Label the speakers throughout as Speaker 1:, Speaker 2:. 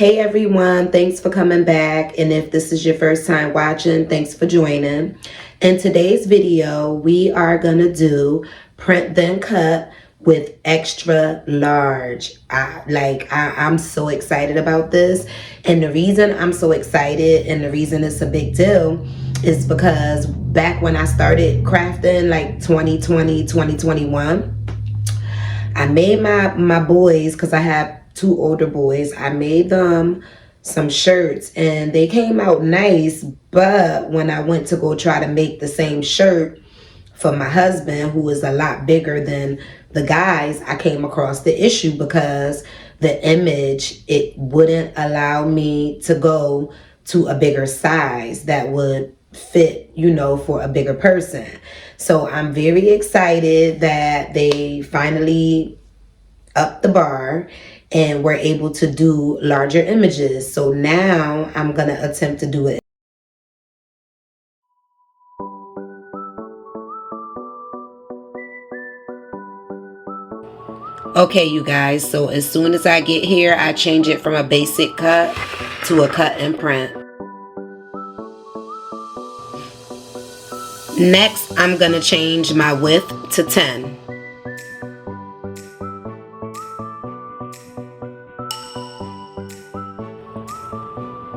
Speaker 1: Hey everyone, thanks for coming back, and if this is your first time watching, thanks for joining. In today's video, we are gonna do print then cut with extra large. I'm so excited about this, and the reason I'm so excited and the reason it's a big deal is because back when I started crafting, like 2020, 2021, I made my boys, because I have two older boys, I made them some shirts and they came out nice. But when I went to go try to make the same shirt for my husband, who is a lot bigger than the guys, I came across the issue because the image, it wouldn't allow me to go to a bigger size that would fit, you know, for a bigger person. So I'm very excited that they finally upped the bar and we're able to do larger images. So now I'm gonna attempt to do it. Okay, you guys, so as soon as I get here, I change it from a basic cut to a cut and print. Next, I'm gonna change my width to 10.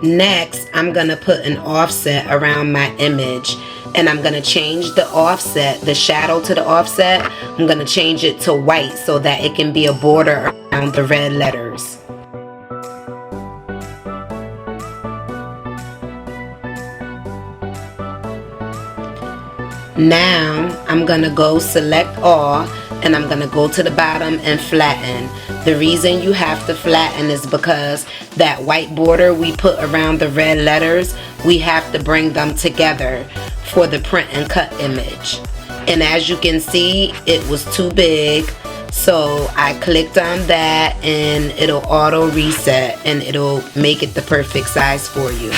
Speaker 1: Next, I'm gonna put an offset around my image, and I'm gonna change the offset, the shadow to the offset, I'm gonna change it to white so that it can be a border around the red letters. Now I'm gonna go select all, and I'm gonna go to the bottom and flatten. The reason you have to flatten is because that white border we put around the red letters, we have to bring them together for the print and cut image. And as you can see, it was too big, so I clicked on that and it'll auto reset and it'll make it the perfect size for you.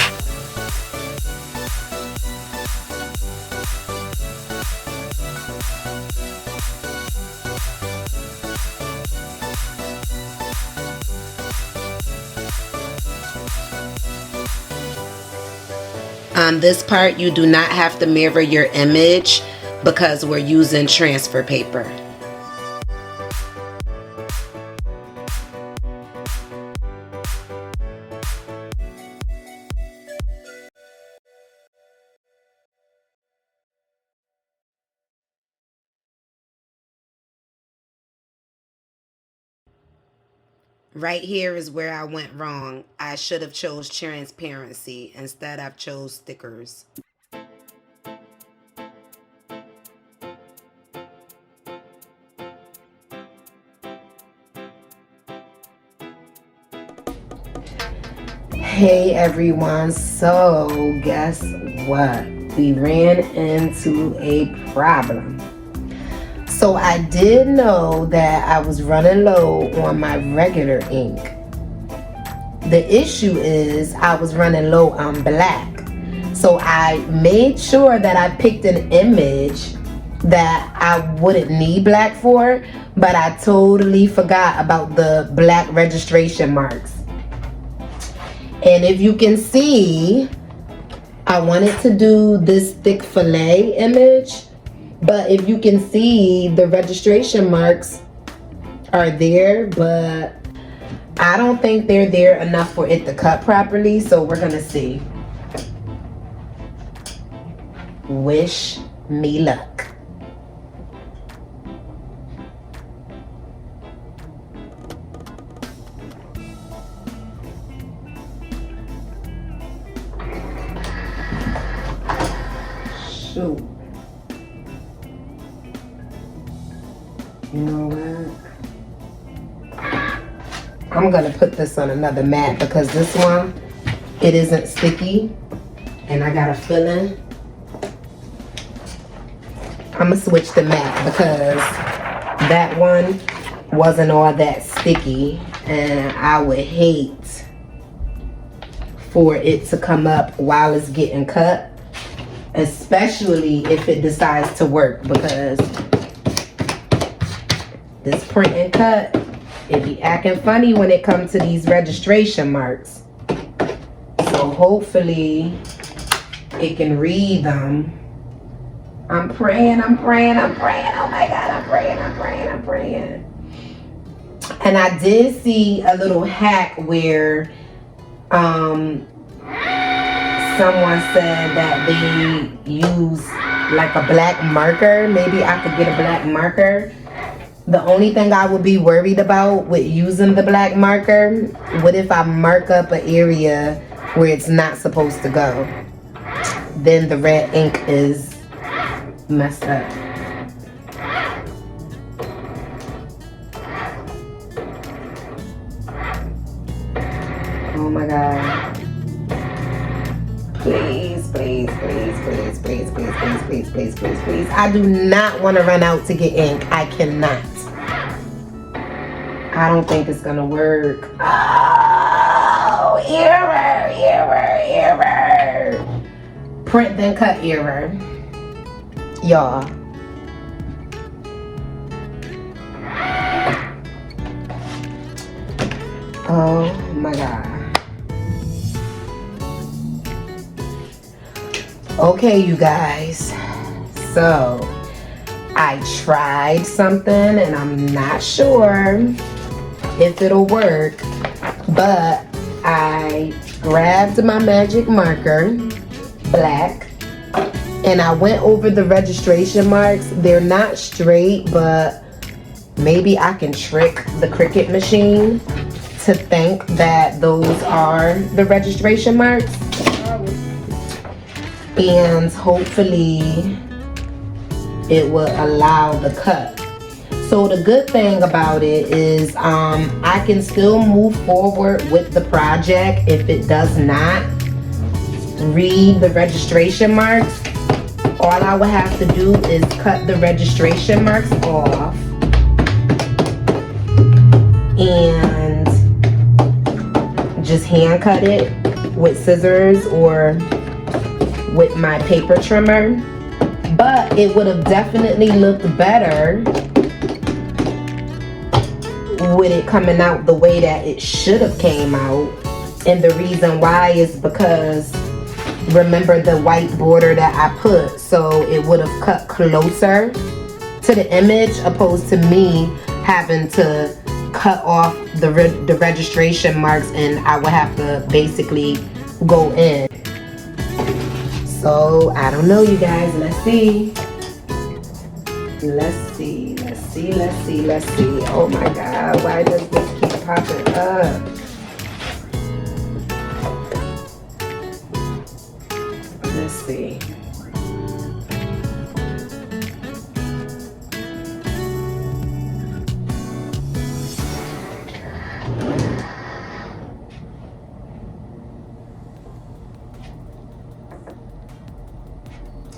Speaker 1: On this part, you do not have to mirror your image because we're using transfer paper. Right here is where I went wrong. I should have chose transparency. Instead, I've chose stickers. Hey everyone, so guess what? We ran into a problem. So I did know that I was running low on my regular ink. The issue is I was running low on black. So I made sure that I picked an image that I wouldn't need black for, but I totally forgot about the black registration marks. And if you can see, I wanted to do this thick fillet image, but if you can see, the registration marks are there, but I don't think they're there enough for it to cut properly, so we're gonna see. Wish me luck. Shoot. You know what? I'm gonna put this on another mat because this one, it isn't sticky, and I got a feeling I'm gonna switch the mat because that one wasn't all that sticky, and I would hate for it to come up while it's getting cut, especially if it decides to work, because this print and cut, It be acting funny when it comes to these registration marks. So hopefully it can read them. I'm praying. Oh my God, I'm praying. And I did see a little hack where someone said that they use like a black marker. Maybe I could get a black marker. The only thing I would be worried about with using the black marker, what if I mark up an area where it's not supposed to go? Then the red ink is messed up. Oh my God. Please. I do not want to run out to get ink. I cannot. I don't think it's gonna work. Oh, error. Print then cut error. Y'all. Oh my God. Okay, you guys. So I tried something and I'm not sure if it'll work, but I grabbed my magic marker, black, and I went over the registration marks. They're not straight, but maybe I can trick the Cricut machine to think that those are the registration marks. And hopefully it will allow the cut. So the good thing about it is I can still move forward with the project if it does not read the registration marks. All I would have to do is cut the registration marks off and just hand cut it with scissors or with my paper trimmer. But it would have definitely looked better with it coming out the way that it should have came out. And the reason why is because remember the white border that I put, so it would have cut closer to the image opposed to me having to cut off the registration marks and I would have to basically go in. So I don't know, you guys. Let's see. Oh my God, why does this keep popping up? Let's see.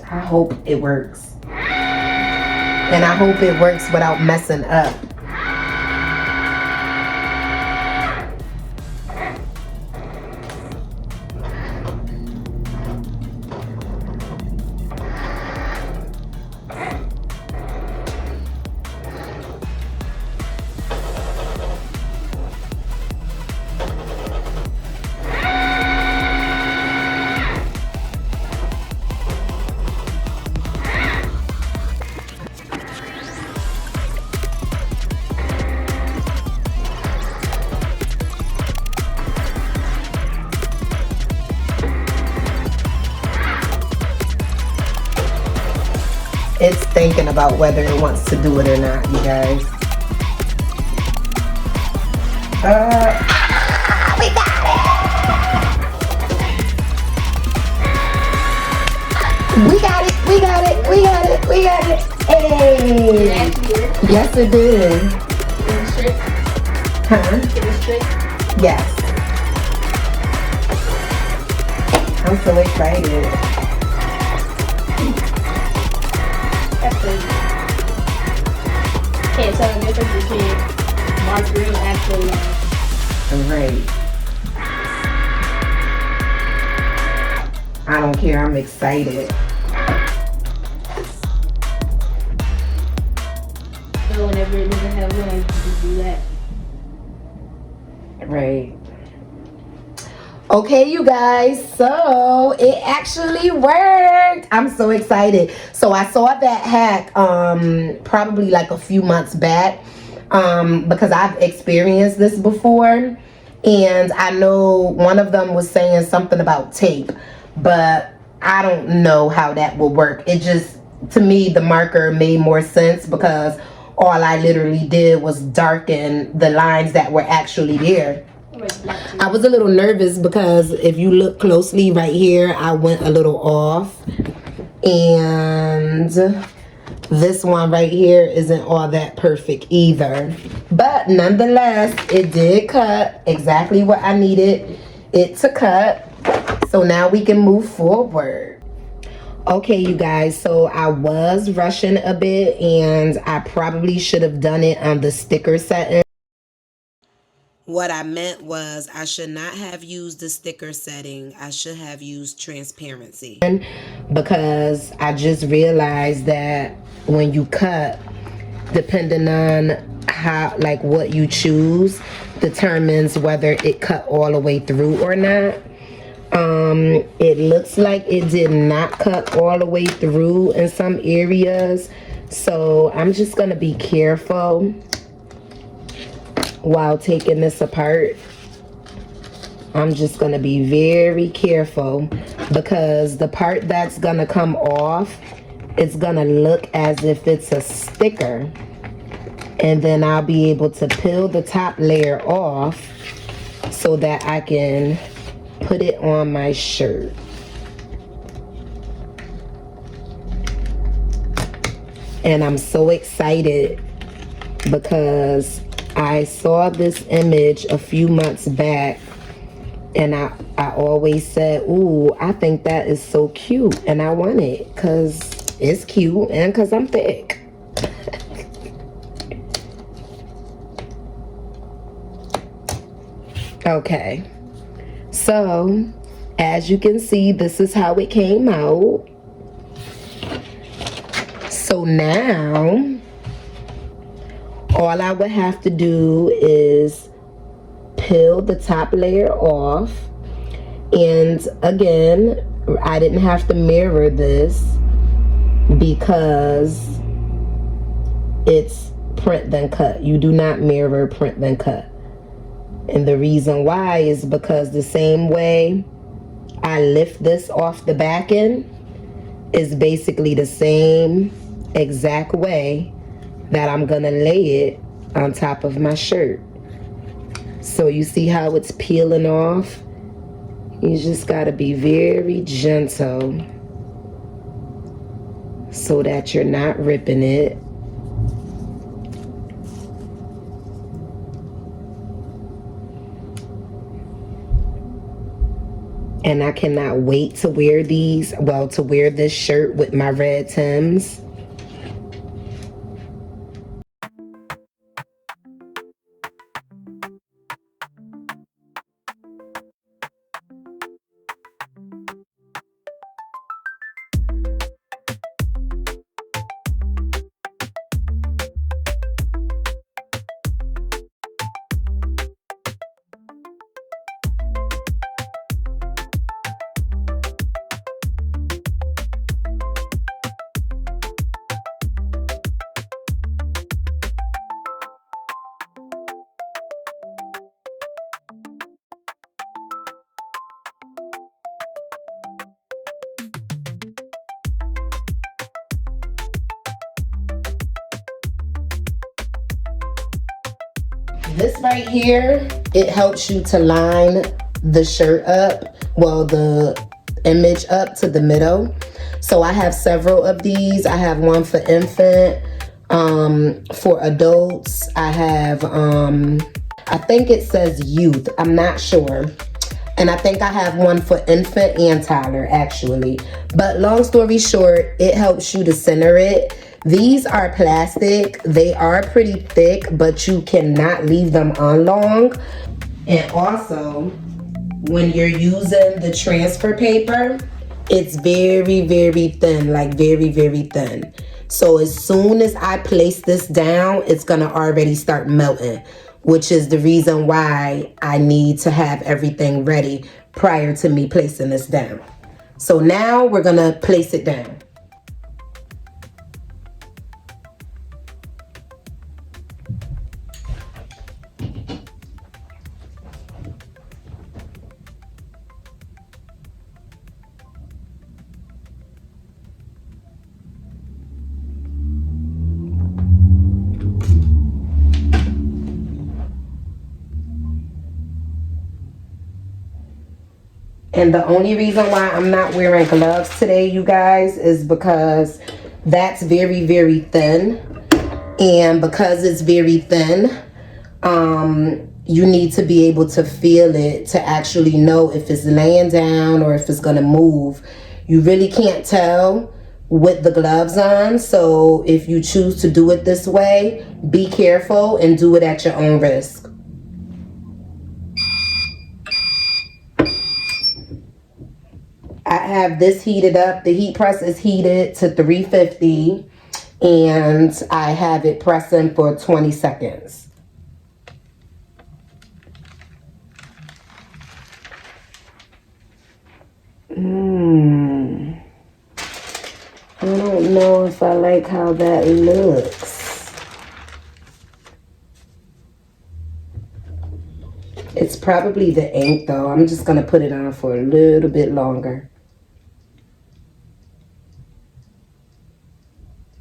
Speaker 1: I hope it works. And I hope it works without messing up. It's thinking about whether it wants to do it or not, you guys. We got it. Hey! Yes, it did.
Speaker 2: It was straight?
Speaker 1: Huh?
Speaker 2: It was straight?
Speaker 1: Yes. I'm so excited.
Speaker 2: That's crazy. Can't tell the difference between marker and actual lines.
Speaker 1: Right. I don't care. I'm excited.
Speaker 2: So whenever it doesn't have lines, you just do that.
Speaker 1: Right. Okay, you guys, so it actually worked. I'm so excited. So I saw that hack probably like a few months back because I've experienced this before, and I know one of them was saying something about tape, but I don't know how that will work. It just, to me, the marker made more sense because all I literally did was darken the lines that were actually there. I was a little nervous because if you look closely right here, I went a little off. And this one right here isn't all that perfect either. But nonetheless, it did cut exactly what I needed it to cut. So now we can move forward. Okay, you guys, so I was rushing a bit and I probably should have done it on the sticker setting. What I meant was I should not have used the sticker setting. I should have used transparency. Because I just realized that when you cut, depending on how, like what you choose, determines whether it cut all the way through or not. It looks like it did not cut all the way through in some areas. So I'm just gonna be careful while taking this apart. I'm just gonna be very careful because the part that's gonna come off, it's gonna look as if it's a sticker, and then I'll be able to peel the top layer off so that I can put it on my shirt. And I'm so excited because I saw this image a few months back, and I always said, ooh, I think that is so cute, and I want it because it's cute and because I'm thick. Okay, so as you can see, this is how it came out. So now all I would have to do is peel the top layer off. And again, I didn't have to mirror this because it's print then cut. You do not mirror print then cut. And the reason why is because the same way I lift this off the back end is basically the same exact way that I'm gonna lay it on top of my shirt. So you see how it's peeling off? You just gotta be very gentle so that you're not ripping it. And I cannot wait to wear these, well, to wear this shirt with my red Timbs. This right here, it helps you to line the shirt up, well, the image up to the middle. So I have several of these. I have one for infant, for adults. I have, I think it says youth, I'm not sure. And I think I have one for infant and toddler, actually. But long story short, it helps you to center it. These are plastic. They are pretty thick, but you cannot leave them on long. And also, when you're using the transfer paper, it's very, very thin, like very, very thin. So as soon as I place this down, it's gonna already start melting, which is the reason why I need to have everything ready prior to me placing this down. So now we're gonna place it down. And the only reason why I'm not wearing gloves today, you guys, is because that's very, very thin. And because it's very thin, you need to be able to feel it to actually know if it's laying down or if it's gonna move. You really can't tell with the gloves on. So if you choose to do it this way, be careful and do it at your own risk. I have this heated up. The heat press is heated to 350 and I have it pressing for 20 seconds. I don't know if I like how that looks. It's probably the ink though. I'm just gonna put it on for a little bit longer.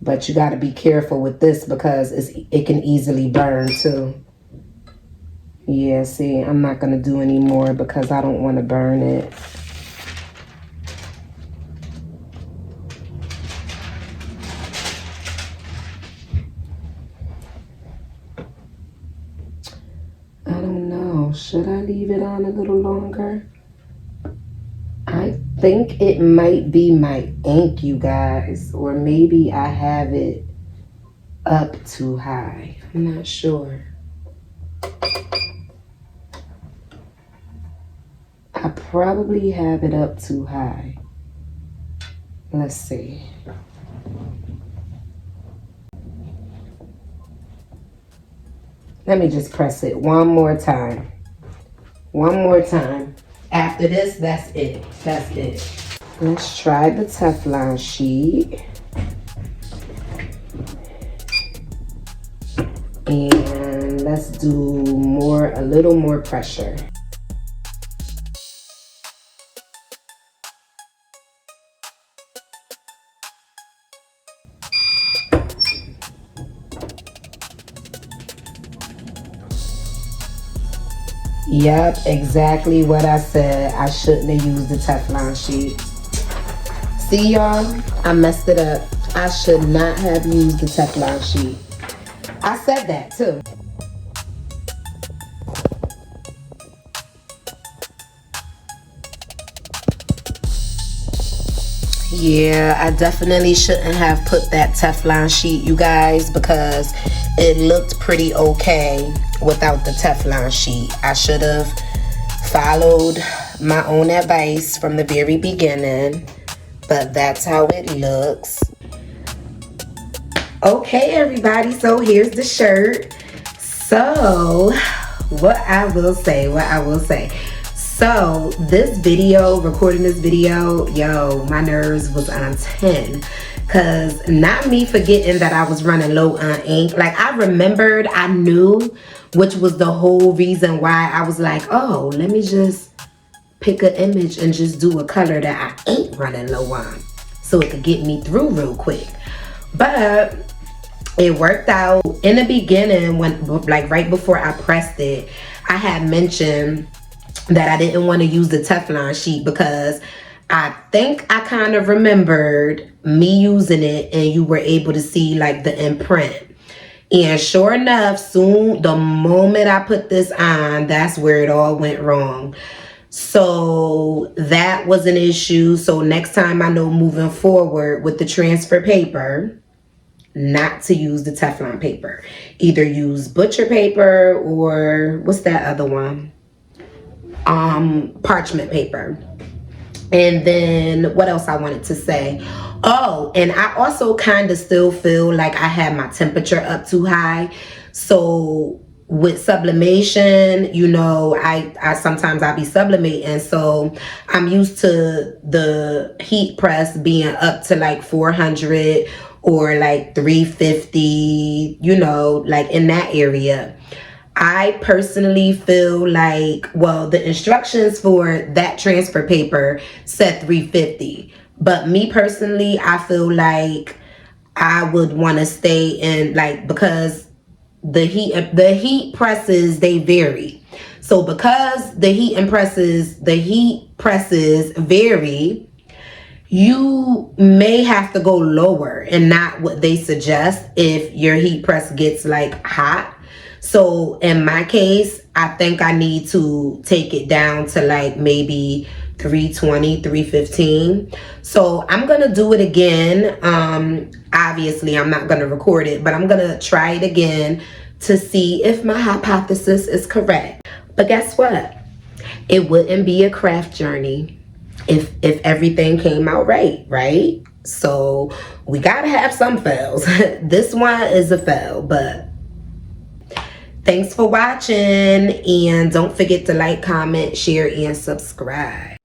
Speaker 1: But you got to be careful with this because it can easily burn too. Yeah, see, I'm not going to do any more because I don't want to burn it. I don't know. Should I leave it on a little longer? I think it might be my ink, you guys, or maybe I have it up too high. I'm not sure. I probably have it up too high. Let's see. Let me just press it one more time. One more time. After this, that's it. That's it. Let's try the Teflon sheet. And let's do a little more pressure. Yep, exactly what I said. I shouldn't have used the Teflon sheet. See y'all, I messed it up. I should not have used the Teflon sheet. I said that too. Yeah, I definitely shouldn't have put that Teflon sheet, you guys, because it looked pretty okay without the Teflon sheet. I should have followed my own advice from the very beginning, but that's how it looks. Okay, everybody, so here's the shirt. So, what I will say. So, this video, recording this video, yo, my nerves was on 10. Cause not me forgetting that I was running low on ink. Like I remembered, I knew, which was the whole reason why I was like, oh, let me just pick an image and just do a color that I ain't running low on. So it could get me through real quick. But it worked out. In the beginning, when like right before I pressed it, I had mentioned that I didn't want to use the Teflon sheet because I think I kind of remembered me using it and you were able to see like the imprint. And sure enough, soon, the moment I put this on, that's where it all went wrong. So that was an issue. So next time I know moving forward with the transfer paper, not to use the Teflon paper. Either use butcher paper or what's that other one? Parchment paper. And then what else I wanted to say? Oh, and I also kind of still feel like I had my temperature up too high. So with sublimation, you know, I sometimes I'll be sublimating, so I'm used to the heat press being up to like 400 or like 350, you know, like in that area. I personally feel like, well, the instructions for that transfer paper said 350, but me personally, I feel like I would want to stay in, like, because the heat presses, they vary. So because the heat presses vary, you may have to go lower and not what they suggest if your heat press gets like hot. So in my case, I think I need to take it down to like maybe 320, 315. So I'm gonna do it again. Obviously I'm not gonna record it, but I'm gonna try it again to see if my hypothesis is correct. But guess what? It wouldn't be a craft journey if everything came out right? So we gotta have some fails. This one is a fail, but thanks for watching, and don't forget to like, comment, share, and subscribe.